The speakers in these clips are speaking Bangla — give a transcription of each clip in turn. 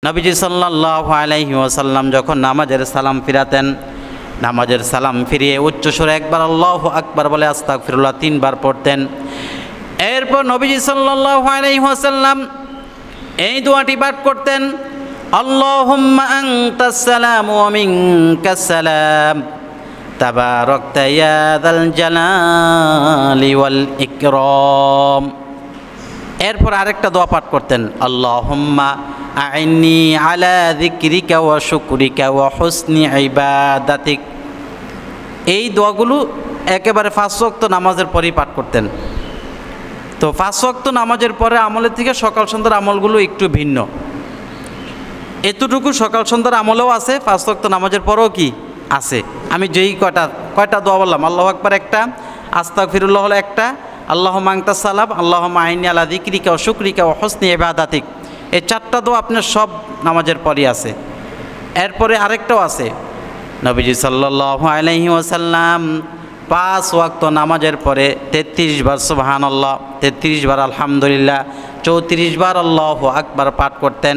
নবীজি সাল্লাল্লাহু আলাইহি ওয়াসাল্লাম যখন নামাজের সালাম ফিরাতেন, নামাজের সালাম ফিরিয়ে উচ্চস্বরে একবার আল্লাহু আকবার বলে আস্তাগফিরুল্লাহ 3 বার পড়তেন। এরপর নবীজি সাল্লাল্লাহু আলাইহি ওয়াসাল্লাম এই দোয়াটি পাঠ করতেন, আল্লাহুম্মা আনতাস সালাম ওয়া মিনকাস সালাম তাবারাকতা ইয়া যাল জালালি ওয়াল ইকরাম। এরপর আরেকটা দোয়া পাঠ করতেন, আল্লাহুম্মা আইন্নি আলা যিকরিকা ওয়া শুকরিকা ওয়া হুসনি ইবাদাতিক। এই দোয়াগুলো একেবারে 5 ওয়াক্ত নামাজের পরেই পাঠ করতেন। তো 5 ওয়াক্ত নামাজের পরে আমলের থেকে সকাল সন্ধ্যার আমলগুলো একটু ভিন্ন। এতটুকু সকাল সন্ধ্যার আমলেও আছে, 5 ওয়াক্ত নামাজের পরেও কি আছে। আমি যেই কয়টা দোয়া বললাম, আল্লাহু আকবার একটা, আস্তাগফিরুল্লাহ হলো একটা, আল্লাহুম্মা আনতাস সালাম, আল্লাহুম্মা আইন্নি আলা যিকরিকা ওয়া শুকরিকা ওয়া হুসনি ইবাদাতিক। এই 4টা দোয়া আপনার সব নামাজের পরই আছে। এরপরে আরেকটাও আছে, নবীজি সাল্লাল্লাহু আলাইহি ওয়াসাল্লাম 5 ওয়াক্ত নামাজের পরে 33 বার সুবহানাল্লাহ, 33 বার আলহামদুলিল্লাহ, 34 বার আল্লাহু আকবার পাঠ করতেন।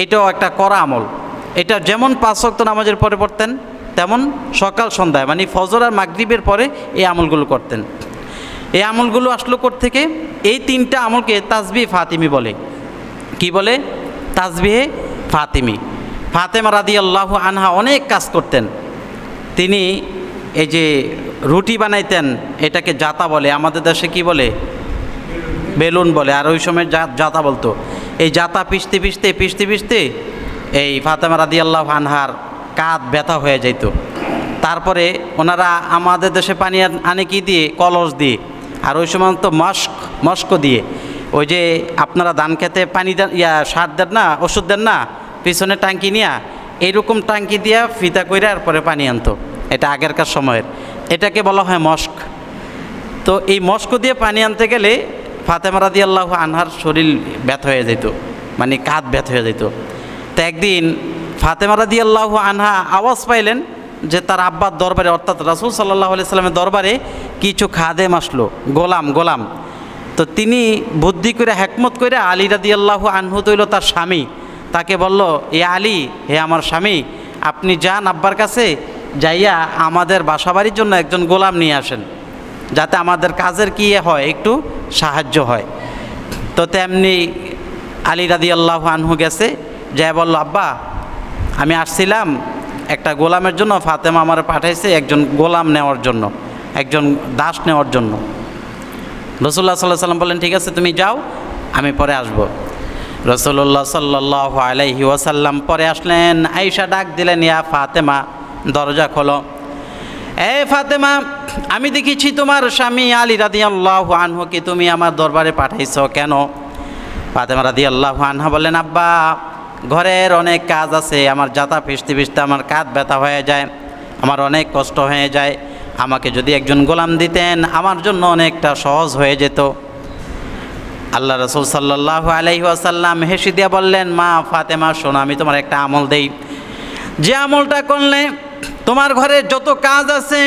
এটাও একটা করা আমল। এটা যেমন 5 ওয়াক্ত নামাজের পরে পড়তেন, তেমন সকাল সন্ধ্যায় মানে ফজর আর মাগরিবের পরে এই আমলগুলো করতেন। এই আমলগুলো আসলো কোত্থেকে? এই 3টা আমলকে তাসবিহ ফাতিমি বলে। কি বলে? তাসবিহে ফাতিমি। ফাতেমা রাদিয়াল্লাহু আনহা অনেক কাজ করতেন। তিনি এই যে রুটি বানাইতেন, এটাকে জাতা বলে, আমাদের দেশে কি বলে? বেলুন বলে, আর ওই সময় জাতা বলতো। এই জাতা পিষতে পিষতে এই ফাতেমা রাদিয়াল্লাহু আনহার কাঁধ ব্যথা হয়ে যেত। তারপরে ওনারা আমাদের দেশে পানি আনে কি দিয়ে? কলস দিয়ে। আর ওই সময় তো মস্ক দিয়ে, ওই যে আপনারা ধান খেতে পানি দেন, সার দেন না, ওষুধ দেন না, পিছনে ট্যাঙ্কি নিয়ে, এইরকম ট্যাঙ্কি দিয়া ফিতা কইরা আর পরে পানি আনতো। এটা আগেরকার সময়ের, এটাকে বলা হয় মস্ক। তো এই মস্ক দিয়ে পানি আনতে গেলে ফাতেমা রাদিয়াল্লাহু আনহার শরীর ব্যথা হয়ে যেত, মানে কাঁধ ব্যথা হয়ে যেত। তো একদিন ফাতেমা রাদিয়াল্লাহু আনহা আওয়াজ পাইলেন যে তার আব্বার দরবারে, অর্থাৎ রাসূল সাল্লাল্লাহু আলাইহি সাল্লামের দরবারে কিছু খাদেম আসলো, গোলাম। তো তিনি বুদ্ধি করে, হেকমত করে, আলী রাদিয়াল্লাহু আনহু তৈল তার স্বামী, তাকে বলল, এ আলী, হে আমার স্বামী, আপনি যান আব্বার কাছে, যাইয়া আমাদের বাসাবাড়ির জন্য একজন গোলাম নিয়ে আসেন, যাতে আমাদের কাজের কি হয়, একটু সাহায্য হয়। তো তেমনি আলী রাদিয়াল্লাহু আনহু গেছে, যাই বলল, আব্বা আমি আসছিলাম একটা গোলামের জন্য, ফাতেমা আমার পাঠাইছে একজন গোলাম নেওয়ার জন্য, একজন দাস নেওয়ার জন্য। রাসূলুল্লাহ সাল্লাল্লাহু আলাইহি ওয়াসাল্লাম বললেন, ঠিক আছে তুমি যাও, আমি পরে আসব। রাসূলুল্লাহ সাল্লাল্লাহু আলাইহি ওয়াসাল্লাম পরে আসলেন। আয়েশা ডাক দিলেন, ইয়া ফাতেমা, দরজা খোলো। এ ফাতেমা, আমি দেখেছি তোমার স্বামী আলী রাদিয়াল্লাহু আনহুকে তুমি আমার দরবারে পাঠাইছো, কেন? ফাতেমা রাদিয়াল্লাহু আনহা বললেন, আব্বা ঘরের অনেক কাজ আছে, আমার জাতা পিষতে আমার কাঁধ ব্যথা হয়ে যায়, আমার অনেক কষ্ট হয়ে যায়, আমাকে যদি একজন গোলাম দিতেন আমার জন্য অনেকটা সহজ হয়ে যেত। আল্লাহ রাসূল সাল্লাল্লাহু আলাইহি ওয়াসাল্লাম হেসে দিয়া বললেন, মা ফাতেমা শোনো, আমি তোমার একটা আমল দেই, যে আমলটা করলে তোমার ঘরে যত কাজ আছে,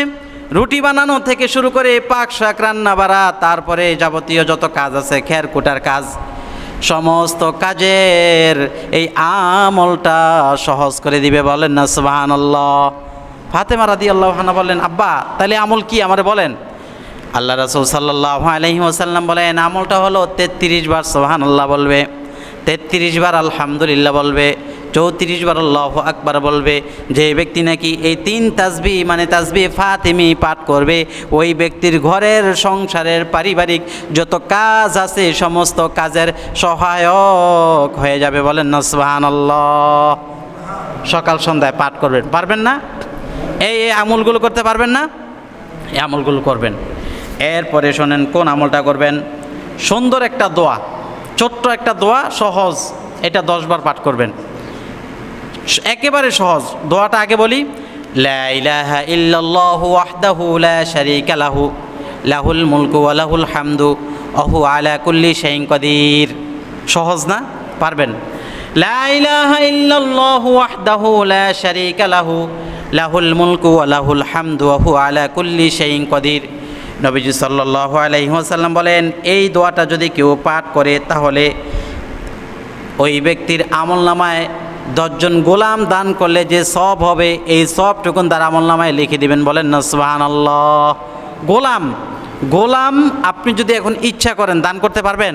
রুটি বানানো থেকে শুরু করে পাক শাক রান্না বাড়া, তারপরে যাবতীয় যত কাজ আছে, খের কুটার কাজ, সমস্ত কাজের এই আমলটা সহজ করে দিবে। বলেন না সুবহানাল্লাহ। ফাতেমা রাদিয়াল্লাহু আনহা বললেন, আব্বা তাহলে আমল কি আমারে বলেন? আল্লাহ রাসূল সাল্লাল্লাহু আলাইহি ওয়াসাল্লাম বলেন, আমলটা হলো 33 বার সুবহানাল্লাহ বলবে, 33 বার আলহামদুলিল্লাহ বলবে, 34 বার আল্লাহু আকবার বলবে। যে ব্যক্তি নাকি এই 3 তাসবিহ মানে তাসবিহ ফাতিমি পাঠ করবে, ওই ব্যক্তির ঘরের সংসারের পারিবারিক যত কাজ আছে সমস্ত কাজের সহায়ক হয়ে যাবে। বলেন না সুবহানাল্লাহ। সকাল সন্ধ্যায় পাঠ করবেন, পারবেন না? এই আমলগুলো করতে পারবেন না? এই আমলগুলো করবেন। এরপরে শোনেন কোন আমলটা করবেন। সুন্দর একটা দোয়া, ছোট্ট একটা দোয়া, সহজ, এটা 10 বার পাঠ করবেন, একেবারে সহজ। দোয়াটা আগে বলি, লা ইলাহা ইল্লাল্লাহু ওয়াহদাহু লা শারীকা লাহু লাহুল মুলকু ওয়া লাহুল হামদু ওয়া হুয়া আলা কুল্লি শাইইন কাদির। সহজ না? পারবেন? লা ইলাহা ইল্লাল্লাহু ওয়াহদাহু লা শারীকা লাহু লাহুল মুলকু ওয়া লাহুল হামদু ওয়া হুয়া আলা কুল্লি শাইইন কাদির। নবীজি সাল্লাল্লাহু আলাইহি ওয়াসাল্লাম বলেন, এই দোয়াটা যদি কেউ পাঠ করে তাহলে ওই ব্যক্তির আমল নামায় 10 জন গোলাম দান করলে যে সওয়াব হবে এই সওয়াবটুকুন তার আমল নামায় লিখে দিবেন, বলেন না সুবহানাল্লাহ। গোলাম আপনি যদি এখন ইচ্ছা করেন দান করতে পারবেন?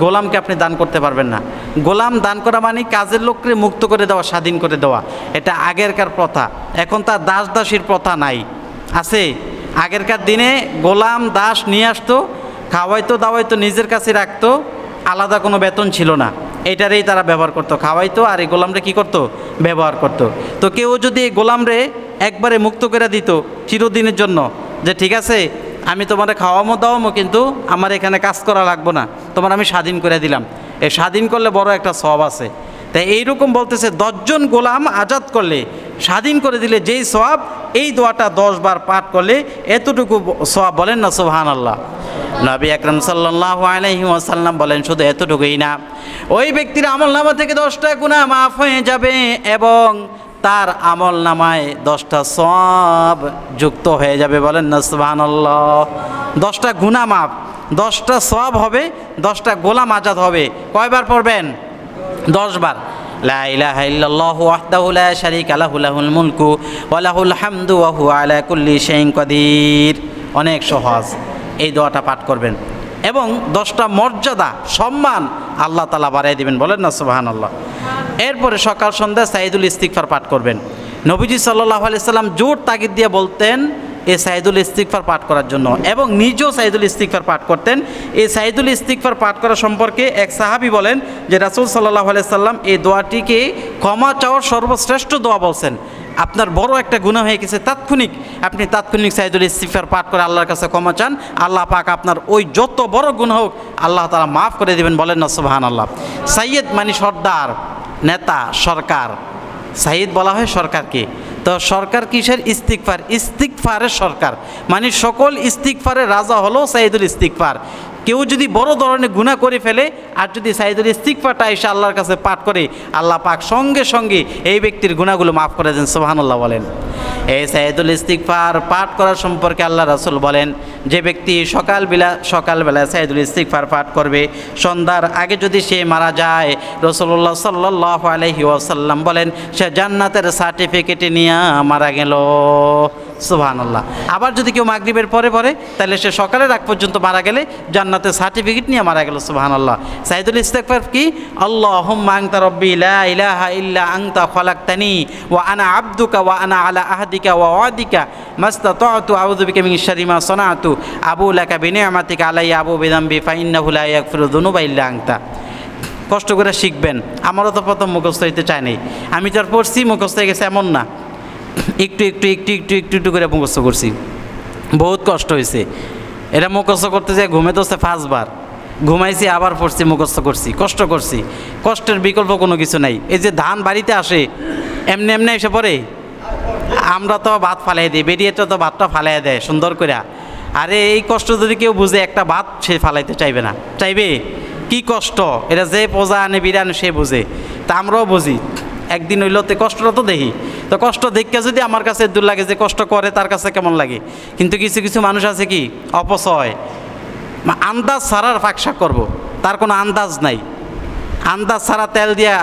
গোলামকে আপনি দান করতে পারবেন না। গোলাম দান করা মানে কাজের লোককে মুক্ত করে দেওয়া, স্বাধীন করে দেওয়া। এটা আগেরকার প্রথা, এখন তার দাস দাসীর প্রথা নাই। আছে আগেরকার দিনে গোলাম দাস নিয়ে আসতো, খাওয়াইতো দাওয়াইতো, নিজের কাছে রাখতো, আলাদা কোনো বেতন ছিল না, এটারেই তারা ব্যবহার করতো, খাওয়াইতো আর এই গোলামরে কী করতো? ব্যবহার করতো। তো কেউ যদি এই গোলামরে একবারে মুক্ত করে দিত চিরদিনের জন্য, যে ঠিক আছে আমি তোমার খাওয়ামো দাওয়ামো, কিন্তু আমার এখানে কাজ করা লাগবো না, তোমার আমি স্বাধীন করে দিলাম, এই স্বাধীন করলে বড় একটা সওয়াব আছে। তাই এইরকম বলতেছে 10 জন গোলাম আজাদ করলে, স্বাধীন করে দিলে যেই সওয়াব, এই দোয়াটা 10 বার পাঠ করলে এতটুকু সওয়াব, বলেন না সুবহানাল্লাহ। নবী আকরাম সাল্লাল্লাহু আলাইহি ওয়াসাল্লাম বলেন শুধু এতটুকুই না, ওই ব্যক্তির আমলনামা থেকে 10টা গুনাহ মাফ হয়ে যাবে এবং তার আমল নামায় 10টা সওয়াব যুক্ত হয়ে যাবে, বলেন না সুবহানাল্লাহ। 10টা গুনাহ মাফ, 10টা সওয়াব হবে, 10টা গোলাম আজাদ হবে। কয়বার পড়বেন? 10 বার। লা ইলাহা ইল্লাল্লাহু ওয়াহদাহু লা শারীকা লাহু লাহুল মুলকু ওয়া লাহুল হামদু ওয়া হুয়া আলা কুল্লি শাইইন কাদির। অনেক সহজ, এই দোয়াটা পাঠ করবেন এবং 10টা মর্যাদা সম্মান আল্লাহ তাআলা বাড়ায় দিবেন, বলেন না সুবহানাল্লাহ। এরপরে সকাল সন্ধ্যা সাইদুল ইস্তিগফার পাঠ করবেন। নবীজি সাল্লাল্লাহু আলাইহি সাল্লাম জোর তাগিদ দিয়ে বলতেন এই সাইদুল ইস্তিগফার পাঠ করার জন্য, এবং নিজেও সাইদুল ইস্তিগফার পাঠ করতেন। এই সাইদুল ইস্তিগফার পাঠ করা সম্পর্কে এক সাহাবী বলেন যে রাসূল সাল্লাল্লাহু আলাইহি সাল্লাম এই দোয়াটিকে ক্ষমা চাওয়ার সর্বশ্রেষ্ঠ দোয়া বলছেন। আপনার বড় একটা গুনাহ হয়ে গেছে, আপনি তাৎক্ষণিক সাইদুল ইস্তিগফার পাঠ করে আল্লাহর কাছে ক্ষমা চান, আল্লাহ পাক আপনার ওই যত বড় গুনাহ হোক আল্লাহ তাআলা মাফ করে দিবেন, বলেন না সুবহানাল্লাহ। সাইয়্যেদ মানে সর্দার, নেতা, সরকার। সাইয়্যেদ বলা হয় সরকারকে। তো সরকার কিসের? ইস্তিগফারের সরকার, মানে সকল ইস্তিগফারের রাজা হলো সাইয়্যেদুল ইস্তিগফার। কেউ যদি বড় ধরনের গুনাহ করে ফেলে আর যদি সাইয়্যেদুল ইস্তিগফারটা এসে আল্লাহর কাছে পাঠ করে, আল্লাহ পাক সঙ্গে সঙ্গে এই ব্যক্তির গুনাহগুলো মাফ করে দেন, সুবহানাল্লাহ বলেন। এই সাইয়্যেদুল ইস্তিগফার পাঠ করার সম্পর্কে আল্লাহ রাসূল বলেন যে ব্যক্তি সকালবেলা সাইয়্যেদুল ইস্তিগফার পাঠ করবে, সন্ধ্যার আগে যদি সে মারা যায়, রাসূলুল্লাহ সাল্লাল্লাহু আলাইহি ওয়াসাল্লাম বলেন সে জান্নাতের সার্টিফিকেট নিয়ে মারা গেল, সুবহানাল্লাহ। আবার যদি কেউ মাগরিবের পরে তাহলে সে সকালের আগ পর্যন্ত মারা গেলে জান্নাতের সার্টিফিকেট নিয়ে মারা গেল, সুবহানাল্লাহ। সাইয়্যেদুল ইস্তিগফার কি? আল্লাহুম্মা আনতা রাব্বি লা ইলাহা ইল্লা আনতা খালাকতানি ওয়া আনা আবদুকা ওয়া আনা আলা আহদিকা ওয়া ওয়াদিকা মাস্তাতা'তু আউযু বিকা মিন শাররি মা সানা'তু আবু লাকা বিনি'মাতিকা আলাইয়া আবু বিযামবি ফাইন্নাহু লা ইয়াগফিরু যুনুবা ইল্লা আনতা। কষ্ট করে শিখবেন, আমারও তো প্রথম মুখস্থ হইতে চায় নাই, আমি তো আর পড়ছি মুখস্থ হয়ে গেছে এমন না, একটু করে মুখস্থ করছি, বহুত কষ্ট হয়েছে। এটা মুখস্থ করতে যায় ঘুমে তো 5 বার ঘুমাইছি, আবার পড়ছি, মুখস্থ করছি, কষ্ট করছি। কষ্টের বিকল্প কোনো কিছু নাই। এই যে ধান বাড়িতে আসে এমনি এসে পড়ে, আমরা তো ভাত ফালাই দিই, বেরিয়েটা তো ভাতটা ফালাই দেয় সুন্দর করে। আরে এই কষ্ট যদি কেউ বুঝে, একটা ভাত সে ফালাইতে চাইবে না, চাইবে? কি কষ্ট এটা, যে পোজা আনে বিরানে সে বুঝে, তা আমরাও বুঝি। একদিন হইলতে কষ্টটা তো দেখি, তো কষ্ট দেখে যদি আমার কাছে দূর লাগে, যে কষ্ট করে তার কাছে কেমন লাগে। কিন্তু কিছু মানুষ আছে কি অপচয়, আন্দাজ ছাড়ার ফাঁকশাক করব, তার কোনো আন্দাজ নাই। আন্দাজ ছাড়া তেল দিয়া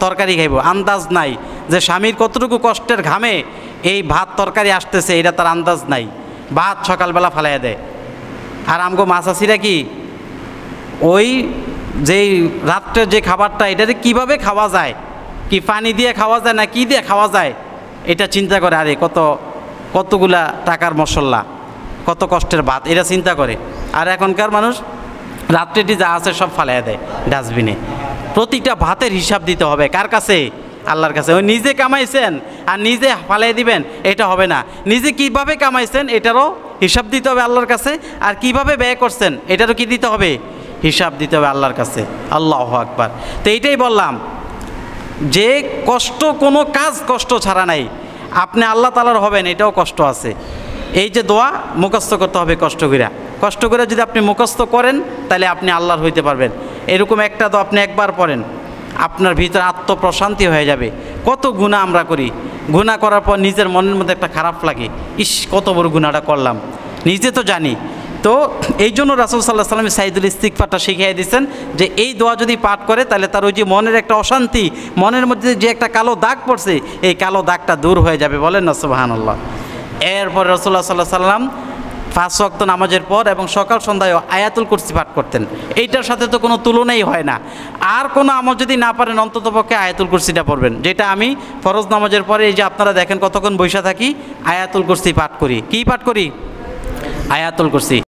তরকারি খাইব, আন্দাজ নাই যে স্বামীর কতটুকু কষ্টের ঘামে এই ভাত তরকারি আসতেছে, এটা তার আন্দাজ নাই। ভাত সকালবেলা ফালাইয়া দেয়। আর আমগো মাছাছিরা কি ওই যেই রাত্রের যে খাবারটা, এটাতে কিভাবে খাওয়া যায়, কি পানি দিয়ে খাওয়া যায় না কি দিয়ে খাওয়া যায়, এটা চিন্তা করে। আরে কতগুলা টাকার মশলা, কত কষ্টের ভাত, এটা চিন্তা করে। আর এখনকার মানুষ রাত্রেটি যা আছে সব ফালাইয়া দেয় ডাস্টবিনে। প্রতিটা ভাতের হিসাব দিতে হবে কার কাছে? আল্লাহর কাছে। ওই নিজে কামাইছেন আর নিজে ফালাই দিবেন, এটা হবে না। নিজে কিভাবে কামাইছেন এটারও হিসাব দিতে হবে আল্লাহর কাছে, আর কিভাবে ব্যয় করছেন এটারও কি দিতে হবে? হিসাব দিতে হবে আল্লাহর কাছে। আল্লাহু আকবার। তো এইটাই বললাম যে কষ্ট, কোনো কাজ কষ্ট ছাড়া নাই। আপনি আল্লাহ তাআলার হবেন, এটাও কষ্ট আছে। এই যে দোয়া মুখস্থ করতে হবে কষ্ট করে যদি আপনি মুখস্থ করেন তাহলে আপনি আল্লাহর হইতে পারবেন। এরকম একটা দোয়া আপনি একবার পড়েন, আপনার ভিতরে আত্মপ্রশান্তি হয়ে যাবে। কত গুনাহ আমরা করি, গুনাহ করার পর নিজের মনের মধ্যে একটা খারাপ লাগে, ইস কত বড় গুনাহটা করলাম। নিজে তো জানি তো এই জন্য রাসূল সাল্লাল্লাহু আলাইহি ওয়াসাল্লাম সাইদুল ইস্তিগফারটা শিখিয়ে দিয়েছেন যে এই দোয়া যদি পাঠ করে তাহলে তার ওই যে মনের একটা অশান্তি, মনের মধ্যে যে একটা কালো দাগ পড়ছে, এই কালো দাগটা দূর হয়ে যাবে। বলেন না সুবহানাল্লাহ। এরপর রাসূলুল্লাহ সাল্লাল্লাহু আলাইহি ওয়াসাল্লাম 5 ওয়াক্ত নামাজের পর এবং সকাল সন্ধ্যায় আয়াতুল কুরসি পাঠ করতেন। এইটার সাথে তো কোনো তুলনাই হয় না। আর কোনো আমল যদি না পারেন অন্ততপক্ষে আয়াতুল কুরসিটা পড়বেন, যেটা আমি ফরজ নামাজের পরে এই যে আপনারা দেখেন কতক্ষণ বসে থাকি, আয়াতুল কুরসি পাঠ করি। কি পাঠ করি? আয়াতুল কুরসি।